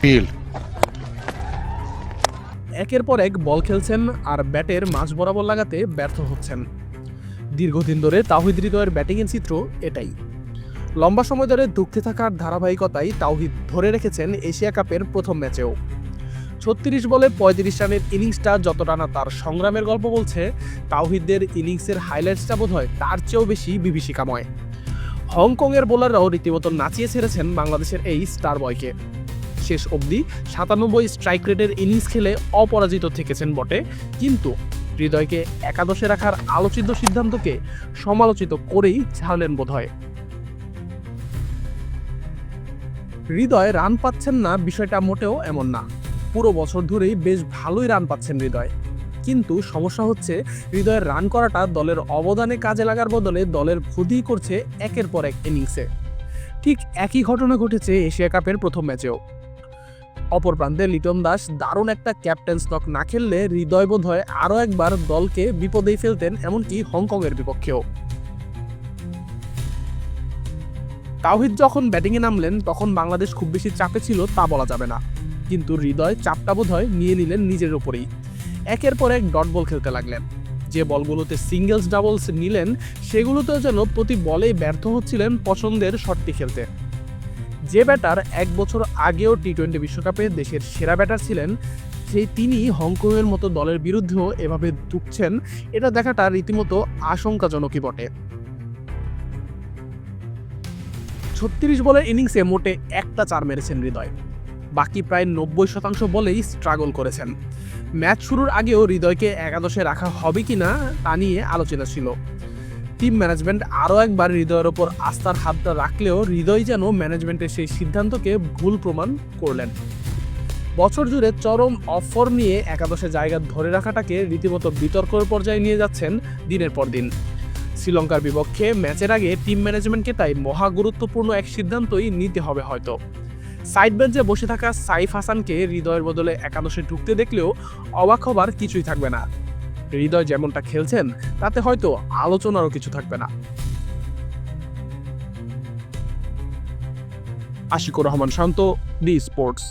field. একের পর এক বল খেলছেন আর ব্যাটের মাঝ বরাবর লাগাতে ব্যর্থ হচ্ছেন। দীর্ঘদিন ধরে তাওহিদ হৃদয়ের ব্যাটিংয়ের চিত্র এটাই। লম্বা সময় ধরে ধুঁকতে থাকার ধারাবাহিকতায় তাওহিদ ধরে রেখেছেন এশিয়া কাপের প্রথম ম্যাচেও। ৩৬ বলে ৩৫ রানের ইনিংসটা যতটা না তার সংগ্রামের গল্প বলছে, তাওহিদের ইনিংসের হাইলাইটসটা বোধহয় তার চেয়েও বেশি বিভীষিকাময়। হংকংয়ের বোলাররাও রীতিমতো নাচিয়ে ছেড়েছেন বাংলাদেশের এই স্টার বয়কে। শেষ অবধি ৯৭ স্ট্রাইক রেটের ইনিংস খেলে অপরাজিত থেকেছেন বটে, কিন্তু হৃদয়কে একাদশে রাখার আলোচিত সিদ্ধান্তকে সমালোচিত করেই ছাড়লেন বোধহয়। হৃদয় রান পাচ্ছেন না বিষয়টা মোটেও এমন না। পুরো বছর ধরেই বেশ ভালোই রান পাচ্ছেন হৃদয়, কিন্তু সমস্যা হচ্ছে হৃদয়ের রান করাটা দলের অবদানে কাজে লাগার বদলে দলের ক্ষতি করছে একের পর এক ইনিংসে। ঠিক একই ঘটনা ঘটেছে এশিয়া কাপের প্রথম ম্যাচেও। অপর প্রান্তে লিটন দাস দারুণ একটা ক্যাপ্টেন্স নক না খেললে হৃদয় বোধহয় আরও একবার দলকে বিপদেই ফেলতেন, এমনকি হংকংয়ের বিপক্ষেও। তাওহিদ যখন ব্যাটিংয়ে নামলেন তখন বাংলাদেশ খুব বেশি চাপে ছিল তা বলা যাবে না, কিন্তু হৃদয় চাপটা বোধহয় নিয়ে নিলেন নিজের ওপরেই। একের পর এক ডট বল খেলতে লাগলেন। যে বলগুলোতে সিঙ্গেলস ডাবলস নিলেন সেগুলোতেও যেন প্রতি বলেই ব্যর্থ হচ্ছিলেন পছন্দের শটটি খেলতে। যে ব্যাটার ১ বছর আগেও টি-20 বিশ্বকাপে দেশের সেরা ব্যাটার ছিলেন, সেই তিনি হংকংয়ের মতো দলের বিরুদ্ধেও এভাবে ধুঁকছেন, এটা দেখাটা রীতিমতো আশঙ্কাজনকই বটে। ৩৬ বলের ইনিংসে মোটে একটা ৪ মেরেছেন হৃদয়, বাকি প্রায় ৯০% বলেই স্ট্রাগল করেছেন। ম্যাচ শুরুর আগেও হৃদয়কে একাদশে রাখা হবে কিনা তা নিয়ে আলোচনা ছিল। টিম ম্যানেজমেন্ট আরও একবার হৃদয়ের ওপর আস্থার হাতটা রাখলেও হৃদয় যেন ম্যানেজমেন্টের সেই সিদ্ধান্তকে ভুল প্রমাণ করলেন। বছর জুড়ে চরম অফর নিয়ে একাদশে জায়গা ধরে রাখাটাকে রীতিমতো বিতর্কের পর্যায়ে নিয়ে যাচ্ছেন দিনের পর দিন। শ্রীলঙ্কার বিপক্ষে ম্যাচের আগে টিম ম্যানেজমেন্টকে তাই মহা গুরুত্বপূর্ণ এক সিদ্ধান্তই নিতে হবে হয়তো। সাইড বেঞ্চে বসে থাকা সাইফ হাসানকে হৃদয়ের বদলে একাদশে ঢুকতে দেখলেও অবাক হবার কিছুই থাকবে না। হৃদয় যেমনটা খেলছেন তাতে হয়তো আলোচনারও কিছু থাকবে না। আশিকুর রহমান শান্ত, ডি স্পোর্টস।